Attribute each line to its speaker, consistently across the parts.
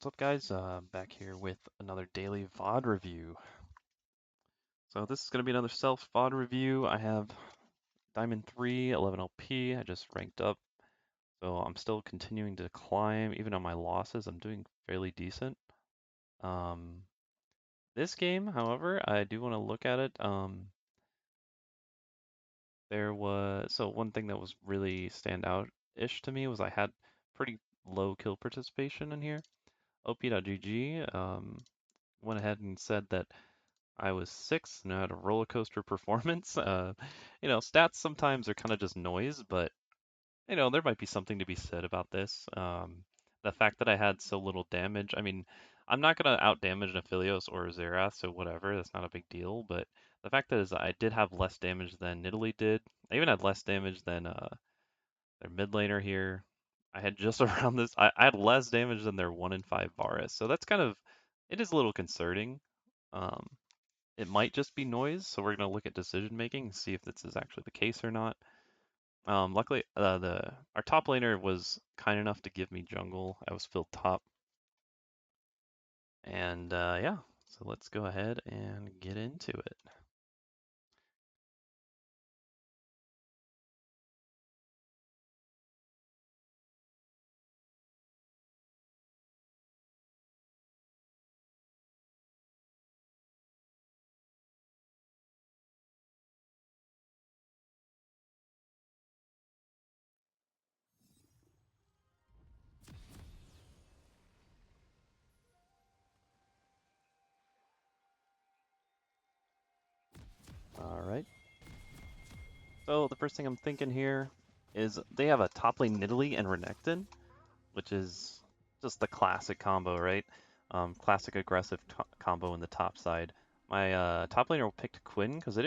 Speaker 1: What's up, guys? Back here with another daily VOD review. So this is going to be another self VOD review. I have Diamond 3, 11 LP. I just ranked up, so I'm still continuing to climb. Even on my losses, I'm doing fairly decent. This game, however, I do want to look at it. One thing that was really stand out-ish to me was I had pretty low kill participation in here. OP.GG went ahead and said that I was 6 and I had a roller coaster performance. Stats sometimes are kind of just noise, but there might be something to be said about this. The fact that I had so little damage, I mean, I'm not gonna out damage an Aphelios or a Xerath, so whatever, that's not a big deal. But the fact that is I did have less damage than Nidalee did. I even had less damage than their mid laner here. I had just around this. I had less damage than their 1 in 5 Varus, so that's it is a little concerning. Um, it might just be noise, so we're going to look at decision making and see if this is actually the case or not. Luckily, our top laner was kind enough to give me jungle. I was filled top. And yeah, so let's go ahead and get into it. All right. So the first thing I'm thinking here is they have a top lane Nidalee and Renekton, which is just the classic combo, right? Classic aggressive combo in the top side. My top laner picked Quinn because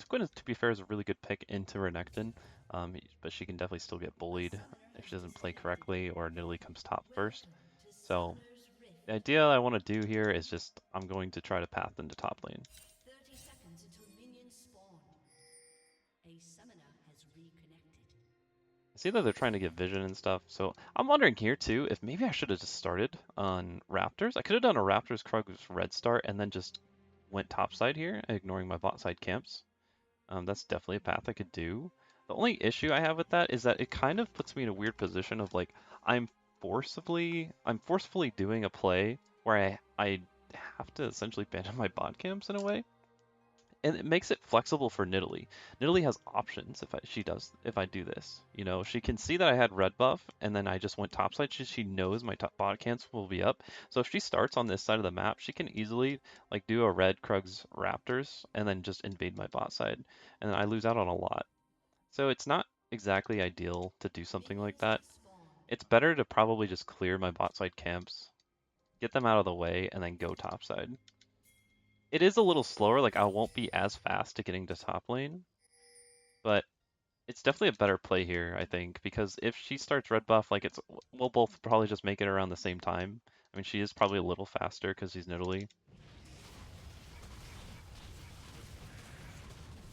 Speaker 1: Quinn, to be fair, is a really good pick into Renekton, but she can definitely still get bullied if she doesn't play correctly or Nidalee comes top first. So the idea I want to do here is just I'm going to try to path into top lane.
Speaker 2: 30 seconds until minions spawn. A summoner has reconnected.
Speaker 1: I see that they're trying to get vision and stuff, so I'm wondering here too if maybe I should have just started on Raptors. I could have done a Raptors Krugs red start and then just went topside here, ignoring my bot side camps. That's definitely a path I could do. The only issue I have with that is that it kind of puts me in a weird position of like I'm forcefully doing a play where I have to essentially abandon my bot camps in a way. And it makes it flexible for Nidalee. Nidalee has options if I do this. She can see that I had red buff and then I just went topside. She knows my top bot camps will be up. So if she starts on this side of the map, she can easily like do a red Krugs Raptors and then just invade my bot side. And then I lose out on a lot. So it's not exactly ideal to do something like
Speaker 2: Minions
Speaker 1: that.
Speaker 2: have spawned.
Speaker 1: It's better to probably just clear my bot side camps, get them out of the way, and then go topside. It is a little slower, like I won't be as fast to getting to top lane, but it's definitely a better play here, I think, because if she starts red buff, we'll both probably just make it around the same time. I mean, she is probably a little faster because she's Nidalee.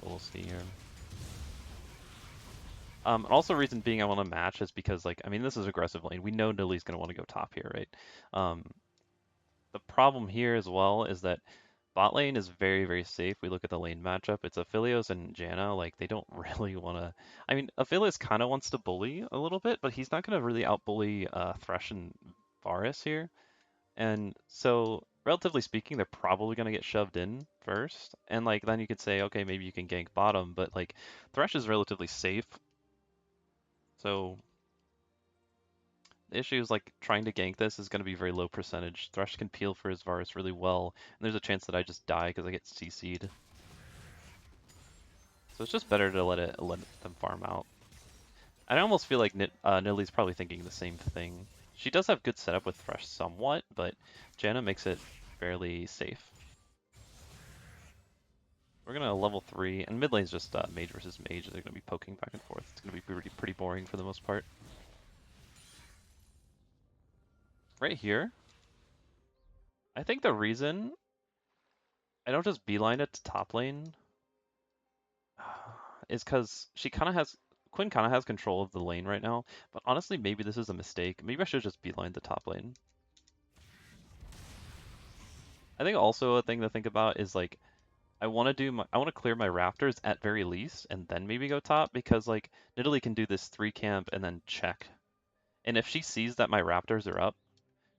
Speaker 1: We'll see here. Also, reason being I want to match is because, like, I mean, this is aggressive lane. We know Nidalee's going to want to go top here, right? Um, the problem here as well is that bot lane is very, very safe. We look at the lane matchup. It's Aphelios and Janna. Like, they don't really want to. I mean, Aphelios kind of wants to bully a little bit, but he's not going to really outbully Thresh and Varus here. And so, relatively speaking, they're probably going to get shoved in first. And, like, then you could say, okay, maybe you can gank bottom, but, like, Thresh is relatively safe. So, the issue is, like, trying to gank this is going to be very low percentage. Thresh can peel for his Varus really well, and there's a chance that I just die because I get CC'd. So it's just better to let them farm out. I almost feel like Nidalee's probably thinking the same thing. She does have good setup with Thresh somewhat, but Janna makes it fairly safe. We're gonna level 3, and mid lane's just mage versus mage. They're gonna be poking back and forth. It's gonna be pretty boring for the most part. Right here, I think the reason I don't just beeline it to top lane is because Quinn kind of has control of the lane right now. But honestly, maybe this is a mistake. Maybe I should just beeline the top lane. I think also a thing to think about is like I want to clear my Raptors at very least, and then maybe go top because like Nidalee can do this 3 camp and then check. And if she sees that my Raptors are up,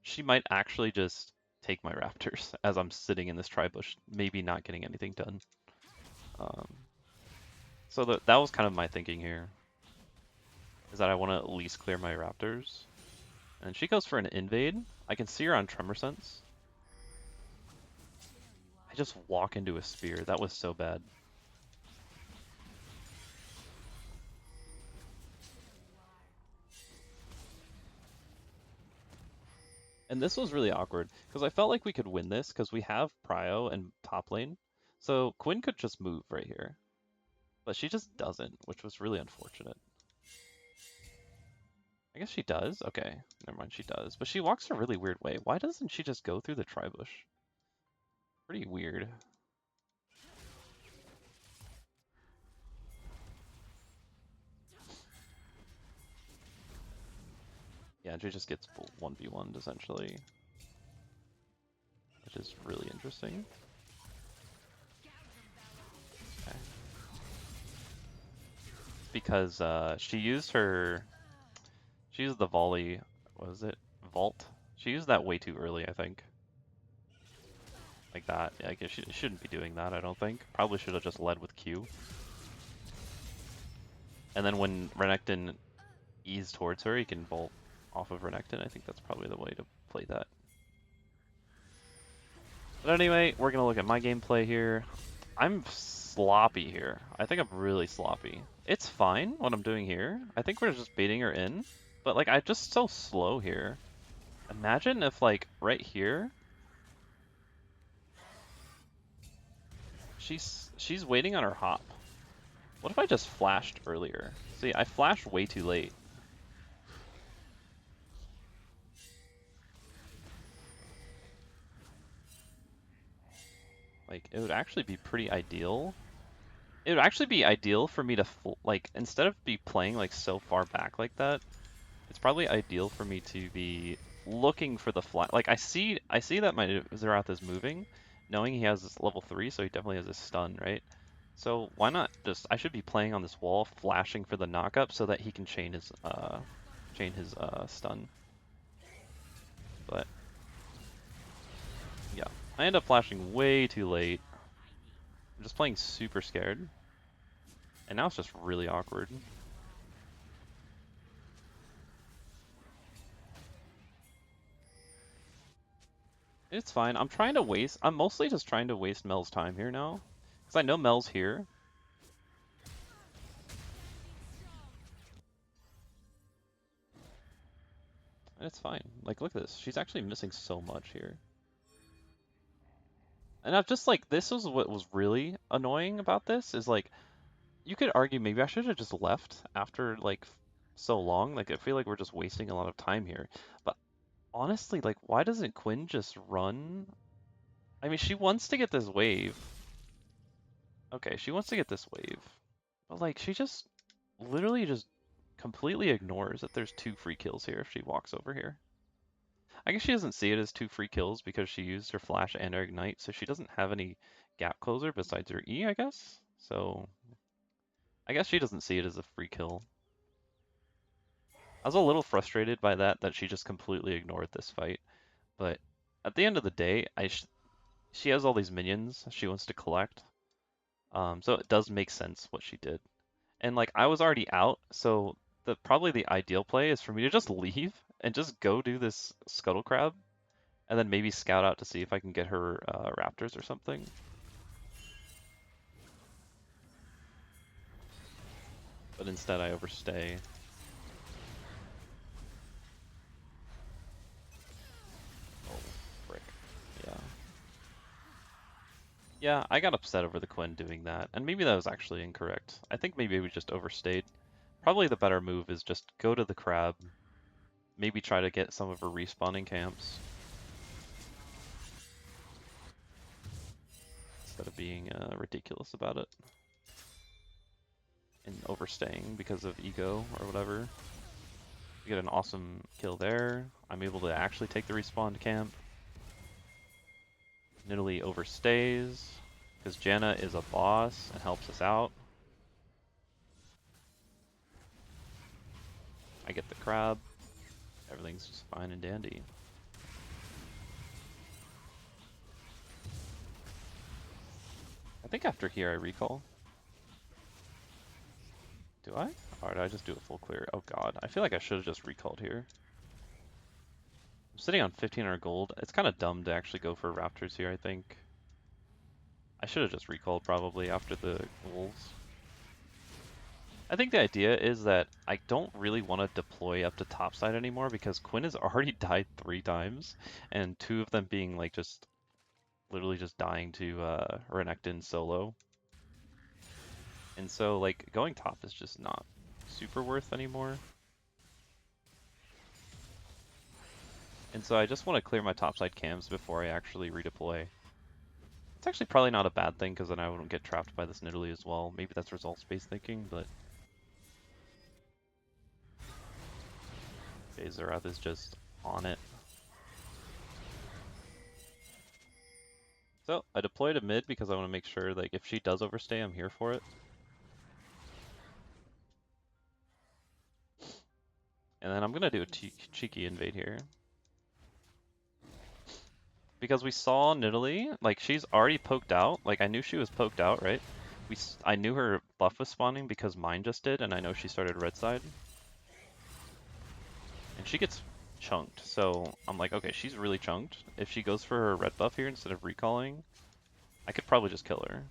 Speaker 1: she might actually just take my Raptors as I'm sitting in this tri-bush, maybe not getting anything done. Um, so that was kind of my thinking here, is that I want to at least clear my Raptors. And she goes for an invade. I can see her on Tremor Sense. I just walk into a spear. That was so bad. And this was really awkward, because I felt like we could win this, because we have Prio and top lane. So Quinn could just move right here. But she just doesn't, which was really unfortunate. I guess she does? Okay, never mind, she does. But she walks a really weird way. Why doesn't she just go through the tri-bush? Pretty weird. Yeah, and she just gets 1v1'd essentially, which is really interesting. Okay. Because she used the volley, what was it? Vault? She used that way too early, I think. Like that. Yeah, I guess she shouldn't be doing that, I don't think. Probably should have just led with Q. And then when Renekton eased towards her, he can vault off of Renekton. I think that's probably the way to play that. But anyway, we're going to look at my gameplay here. I'm sloppy here. I think I'm really sloppy. It's fine what I'm doing here. I think we're just baiting her in. But like, I'm just so slow here. Imagine if like right here, she's waiting on her hop. What if I just flashed earlier? See, I flashed way too late. Like, it would actually be pretty ideal. It would actually be ideal for me to, like, instead of be playing, like, so far back like that, it's probably ideal for me to be looking for the flat. Like, I see that my Zerath is moving, knowing he has this level 3, so he definitely has a stun, right? So why not just, I should be playing on this wall, flashing for the knockup so that he can chain his stun. But, yeah. I end up flashing way too late. I'm just playing super scared. And now it's just really awkward. It's fine. I'm mostly just trying to waste Mel's time here now. Because I know Mel's here. And it's fine. Like, look at this. She's actually missing so much here. And I've just like, this was what was really annoying about this, is like, you could argue maybe I should have just left after like so long. Like, I feel like we're just wasting a lot of time here. But honestly, like, why doesn't Quinn just run? I mean, she wants to get this wave. Okay, she wants to get this wave. But like, she just literally just completely ignores that there's 2 free kills here if she walks over here. I guess she doesn't see it as 2 free kills because she used her flash and her ignite, so she doesn't have any gap closer besides her E, I guess. So I guess she doesn't see it as a free kill. I was a little frustrated by that she just completely ignored this fight. But at the end of the day, she has all these minions she wants to collect. So it does make sense what she did. And like, I was already out, so probably the ideal play is for me to just leave and just go do this scuttle crab, and then maybe scout out to see if I can get her raptors or something. But instead I overstay. Oh, frick. Yeah. Yeah, I got upset over the Quinn doing that, and maybe that was actually incorrect. I think maybe we just overstayed. Probably the better move is just go to the crab, maybe try to get some of her respawning camps, instead of being ridiculous about it and overstaying because of ego or whatever. We get an awesome kill there. I'm able to actually take the respawn camp. Nidalee overstays, because Janna is a boss and helps us out. I get the crab. Everything's just fine and dandy. I think after here I recall. Do I? Or did I just do a full clear? Oh god, I feel like I should have just recalled here. I'm sitting on 1500 gold. It's kind of dumb to actually go for Raptors here, I think. I should have just recalled probably after the Wolves. I think the idea is that I don't really want to deploy up to topside anymore because Quinn has already died 3 times, and 2 of them being like just literally just dying to Renekton solo. And so like going top is just not super worth anymore. And so I just want to clear my topside cams before I actually redeploy. It's actually probably not a bad thing because then I wouldn't get trapped by this Nidalee as well. Maybe that's results-based thinking, but okay, Zerath is just on it. So I deployed a mid because I want to make sure like if she does overstay, I'm here for it. And then I'm gonna do a cheeky invade here. Because we saw Nidalee, like she's already poked out. Like I knew she was poked out, right? I knew her buff was spawning because mine just did, and I know she started red side. And she gets chunked, so I'm like, okay, she's really chunked. If she goes for her red buff here instead of recalling, I could probably just kill her.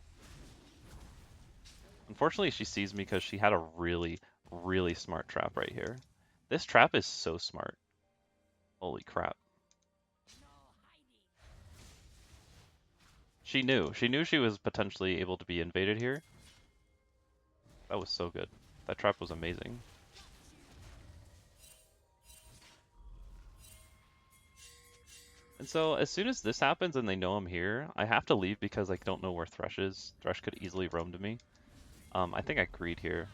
Speaker 1: Unfortunately, she sees me because she had a really, really smart trap right here. This trap is so smart. Holy crap. She knew. She knew she was potentially able to be invaded here. That was so good. That trap was amazing. And so as soon as this happens and they know I'm here, I have to leave because I don't know where Thresh is. Thresh could easily roam to me. I think I greed here.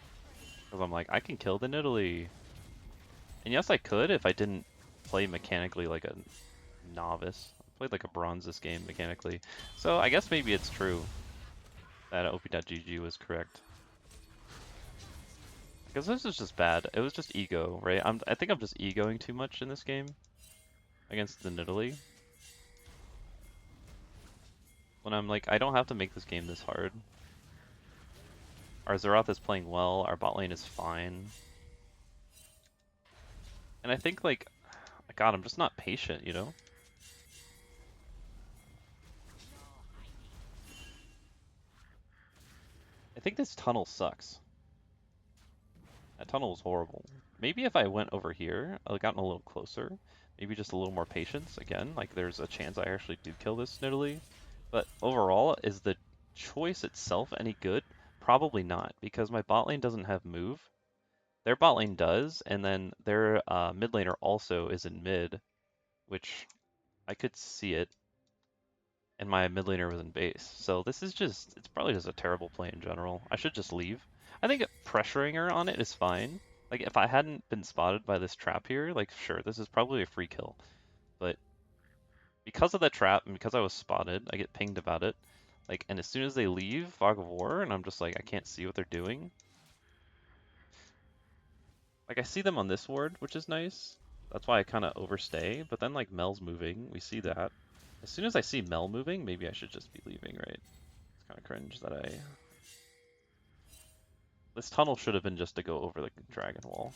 Speaker 1: Because I'm like, I can kill the Nidalee. And yes, I could if I didn't play mechanically like a novice. I played like a bronze this game mechanically. So I guess maybe it's true that op.gg was correct. Because this is just bad. It was just ego, right? I think I'm just egoing too much in this game against the Nidalee. When I'm like, I don't have to make this game this hard. Our Xerath is playing well, our bot lane is fine. And I think like, God, I'm just not patient, you know? I think this tunnel sucks. That tunnel was horrible. Maybe if I went over here, I would have gotten a little closer. Maybe just a little more patience. Again, like there's a chance I actually do kill this Nidalee. But overall, is the choice itself any good? Probably not, because my bot lane doesn't have move. Their bot lane does, and then their mid laner also is in mid, which I could see it, and my mid laner was in base. So this is just, it's probably just a terrible play in general. I should just leave. I think pressuring her on it is fine. Like if I hadn't been spotted by this trap here, like sure, this is probably a free kill. But because of that trap and because I was spotted, I get pinged about it. Like, and as soon as they leave Fog of War, and I'm just like, I can't see what they're doing. Like I see them on this ward, which is nice. That's why I kind of overstay. But then like Mel's moving, we see that. As soon as I see Mel moving, maybe I should just be leaving, right? It's kind of cringe that I... This tunnel should have been just to go over the dragon wall.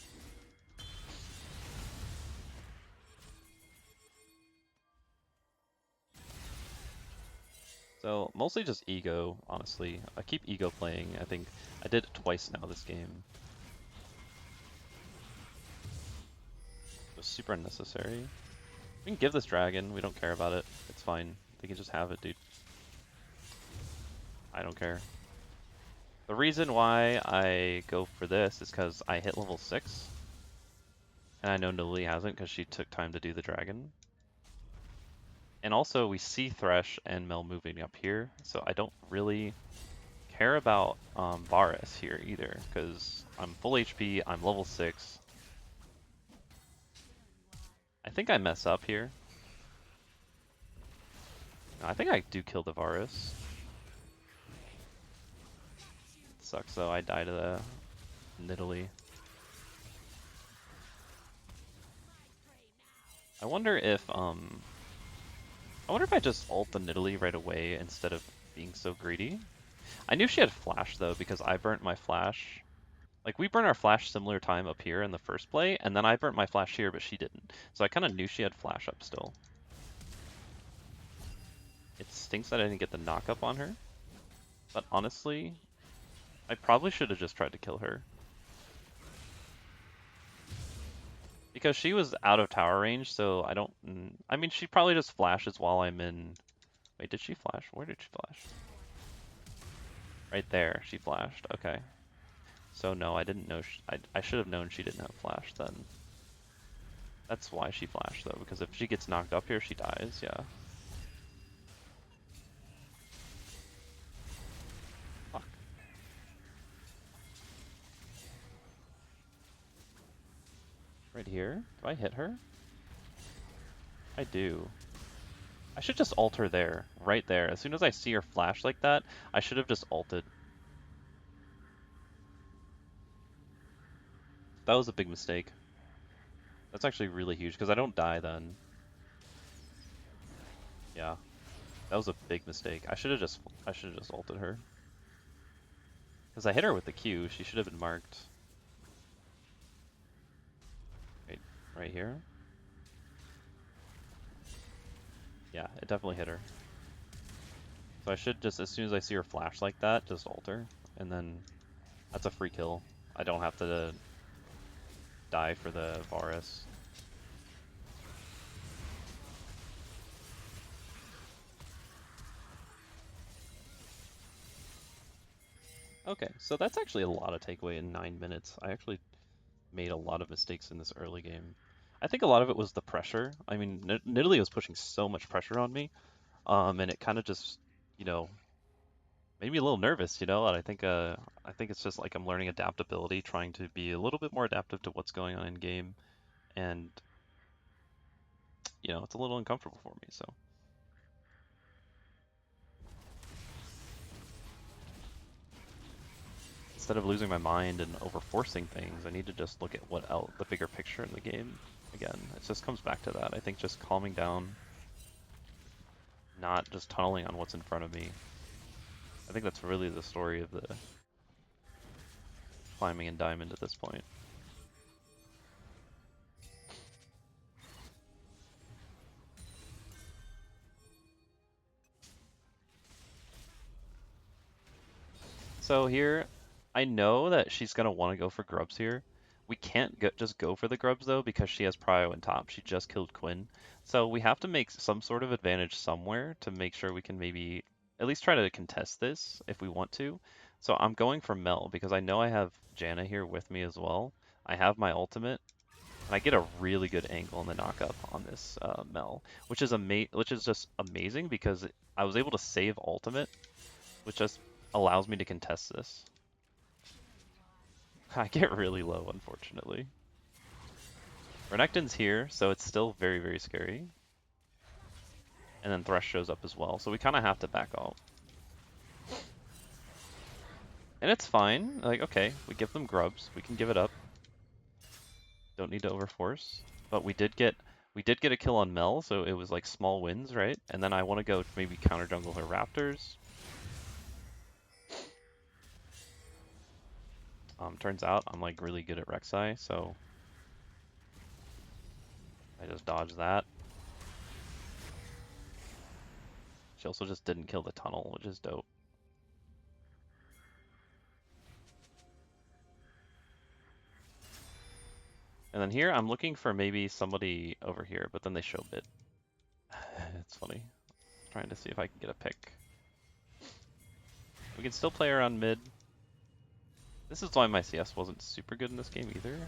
Speaker 1: So, mostly just ego, honestly. I keep ego playing. I think I did it twice now this game. It was super unnecessary. We can give this dragon. We don't care about it. It's fine. They can just have it, dude. I don't care. The reason why I go for this is because I hit level 6. And I know Nidalee hasn't because she took time to do the dragon. And also we see Thresh and Mel moving up here, so I don't really care about Varus here either, because I'm full HP, I'm level 6. I think I mess up here. I think I do kill the Varus. Sucks though, I die to the Nidalee. I wonder if I just ult the Nidalee right away instead of being so greedy. I knew she had flash though because I burnt my flash. Like we burnt our flash similar time up here in the first play, and then I burnt my flash here, but she didn't. So I kind of knew she had flash up still. It stinks that I didn't get the knock up on her, but honestly, I probably should have just tried to kill her. Because she was out of tower range, so I don't... I mean, she probably just flashes while I'm in... Wait, did she flash? Where did she flash? Right there, she flashed. Okay. So no, I didn't know... I should have known she didn't have flash then. That's why she flashed though, because if she gets knocked up here, she dies, yeah. Fuck. Right here? Do I hit her? I do. I should just ult her there, right there. As soon as I see her flash like that, I should have just ulted. That was a big mistake. That's actually really huge, because I don't die then. Yeah. That was a big mistake. I should have just ulted her. Because I hit her with the Q, she should have been marked. Right here. Yeah, it definitely hit her. So I should just, as soon as I see her flash like that, just ult her. And then that's a free kill. I don't have to die for the Varus. Okay, so that's actually a lot of takeaway in 9 minutes. I actually made a lot of mistakes in this early game. I think a lot of it was the pressure. I mean, Nidalee was pushing so much pressure on me, and it kind of just, you know, made me a little nervous, you know. And I think it's just like I'm learning adaptability, trying to be a little bit more adaptive to what's going on in game, and you know, it's a little uncomfortable for me. So instead of losing my mind and overforcing things, I need to just look at what else, the bigger picture in the game. Again, it just comes back to that. I think just calming down, not just tunneling on what's in front of me. I think that's really the story of the climbing in Diamond at this point. So here, I know that she's gonna want to go for grubs here. We can't just go for the grubs though because she has prio in top. She just killed Quinn. So we have to make some sort of advantage somewhere to make sure we can maybe at least try to contest this if we want to. So I'm going for Mel because I know I have Janna here with me as well. I have my ultimate, and I get a really good angle in the knockup on this Mel, which is just amazing because I was able to save ultimate, which just allows me to contest this. I get really low, unfortunately. Renekton's here, so it's still very, very scary. And then Thresh shows up as well, so we kind of have to back out. And it's fine. Like, okay, we give them grubs. We can give it up. Don't need to overforce. But we did get a kill on Mel, so it was like small wins, right? And then I want to go maybe counter jungle her Raptors. Turns out I'm like really good at Rek'Sai, so I just dodged that. She also just didn't kill the tunnel, which is dope. And then here I'm looking for maybe somebody over here, but then they show mid. It's funny. Trying to see if I can get a pick. We can still play around mid. This is why my CS wasn't super good in this game either.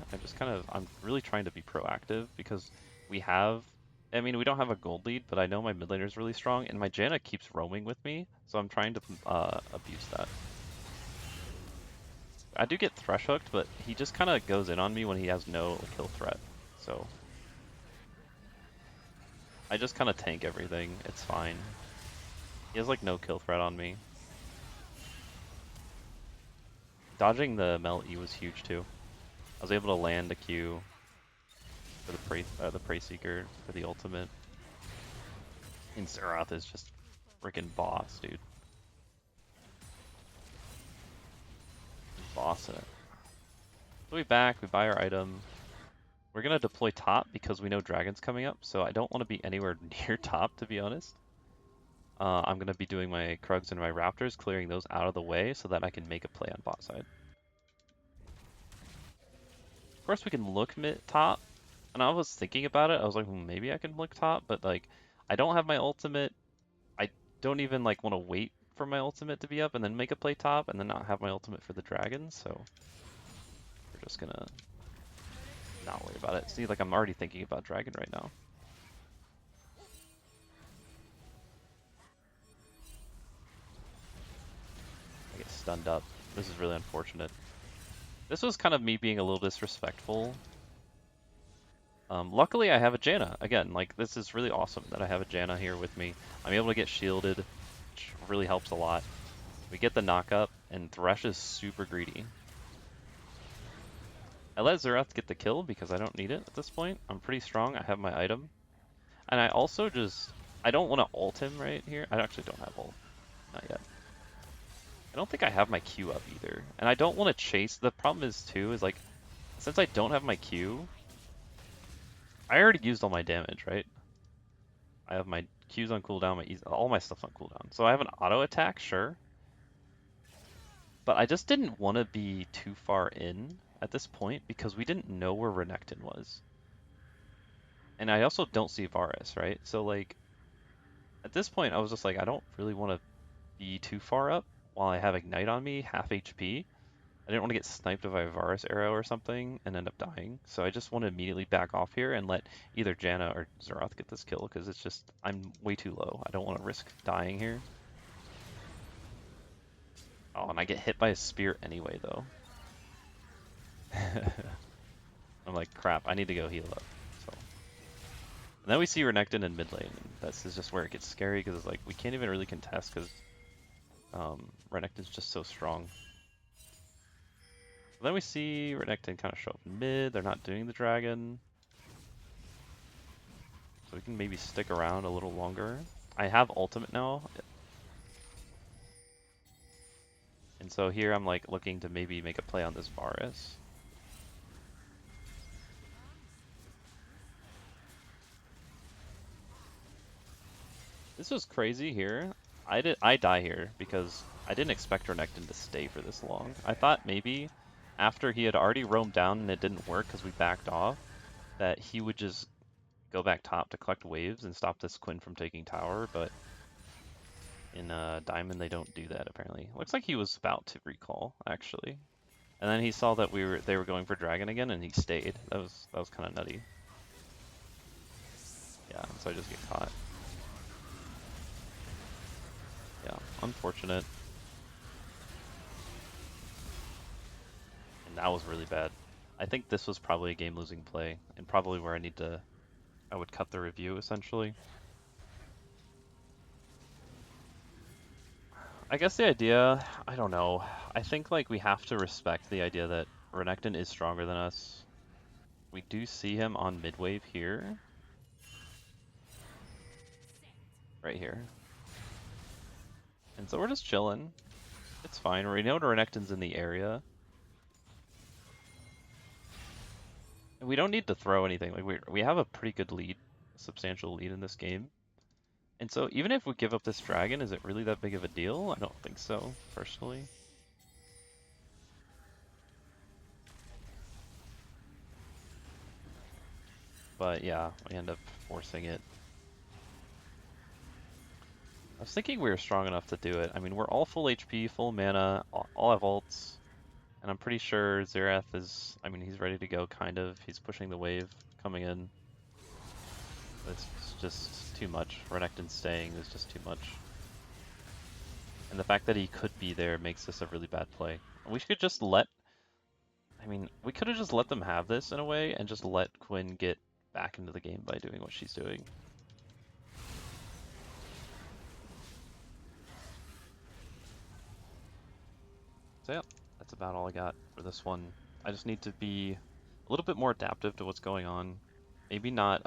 Speaker 1: I'm really trying to be proactive because we have, I mean, we don't have a gold lead, but I know my mid laner is really strong, and my Janna keeps roaming with me, so I'm trying to abuse that. I do get Thresh hooked, but he just kind of goes in on me when he has no kill threat, so I just kind of tank everything. It's fine. He has like no kill threat on me. Dodging the melt E was huge too. I was able to land a Q for the Prey Seeker for the ultimate. And Xerath is just freaking boss, dude. Bossing it. So we back, we buy our item. We're gonna deploy top because we know Dragon's coming up, so I don't want to be anywhere near top, to be honest. I'm gonna be doing my Krugs and my Raptors, clearing those out of the way so that I can make a play on bot side. Of course, we can look mid top, and I was thinking about it. I was like, maybe I can look top, but like, I don't have my ultimate. I don't even like want to wait for my ultimate to be up and then make a play top, and then not have my ultimate for the Dragon. So we're just gonna not worry about it. See, like I'm already thinking about Dragon right now. I get stunned up. This is really unfortunate. This was kind of me being a little disrespectful. Luckily, I have a Janna. Again, like, this is really awesome that I have a Janna here with me. I'm able to get shielded, which really helps a lot. We get the knock-up, and Thresh is super greedy. I let Xerath get the kill because I don't need it at this point. I'm pretty strong. I have my item. And I also just... I don't want to ult him right here. I actually don't have ult. Not yet. I don't think I have my Q up either. And I don't want to chase... The problem is, too, is, like, since I don't have my Q, I already used all my damage, right? I have my Q's on cooldown, all my stuff's on cooldown. So I have an auto attack, sure. But I just didn't want to be too far in at this point because we didn't know where Renekton was. And I also don't see Varus, right? So like, at this point I was just like, I don't really want to be too far up while I have Ignite on me, half HP. I didn't want to get sniped by a Varus arrow or something and end up dying. So I just want to immediately back off here and let either Janna or Xerath get this kill because it's just, I'm way too low. I don't want to risk dying here. Oh, and I get hit by a spear anyway, though. I'm like, crap, I need to go heal up. So, and then we see Renekton in mid lane, and this is just where it gets scary, because it's like, we can't even really contest, because Renekton's just so strong. Then we see Renekton kind of show up in mid, they're not doing the dragon. So we can maybe stick around a little longer. I have ultimate now. And so here I'm like looking to maybe make a play on this Varus. This was crazy here. I die here because I didn't expect Renekton to stay for this long. I thought maybe after he had already roamed down and it didn't work because we backed off, that he would just go back top to collect waves and stop this Quinn from taking tower, but in Diamond they don't do that apparently. Looks like he was about to recall actually. And then he saw that they were going for dragon again and he stayed. That was kind of nutty. Yeah, so I just get caught. Yeah, unfortunate. And that was really bad. I think this was probably a game-losing play, and probably where I would cut the review, essentially. I guess the idea, I don't know. I think, like, we have to respect the idea that Renekton is stronger than us. We do see him on mid-wave here. Right here. And so we're just chilling. It's fine. We know Renekton's in the area. And we don't need to throw anything. Like, we have a pretty good lead, a substantial lead in this game. And so even if we give up this dragon, is it really that big of a deal? I don't think so, personally. But yeah, we end up forcing it. I was thinking we were strong enough to do it. I mean, we're all full HP, full mana, all have ults. And I'm pretty sure Xerath is, I mean, he's ready to go, kind of. He's pushing the wave, coming in. But it's just too much. Renekton staying is just too much. And the fact that he could be there makes this a really bad play. We could just I mean, we could have just let them have this in a way and just let Quinn get back into the game by doing what she's doing. So yeah, that's about all I got for this one. I just need to be a little bit more adaptive to what's going on. Maybe not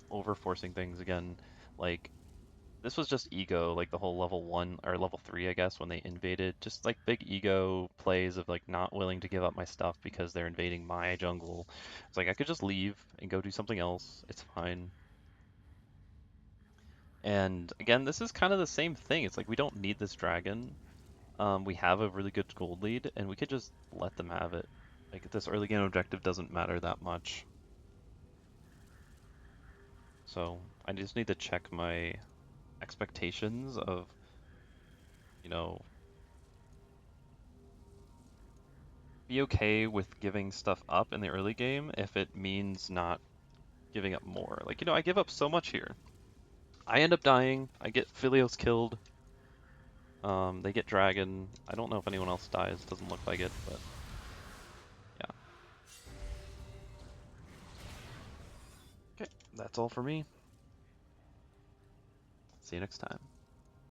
Speaker 1: over forcing things again. Like this was just ego, like the whole level 1 or level 3, I guess, when they invaded. Just like big ego plays of like not willing to give up my stuff because they're invading my jungle. It's like I could just leave and go do something else. It's fine. And again, this is kind of the same thing. It's like we don't need this dragon. We have a really good gold lead, and we could just let them have it. Like this early game objective doesn't matter that much. So I just need to check my expectations of, you know, be okay with giving stuff up in the early game if it means not giving up more. Like, I give up so much here. I end up dying. I get Philios killed. They get Dragon. I don't know if anyone else dies. Doesn't look like it, but yeah. Okay, that's all for me. See you next time.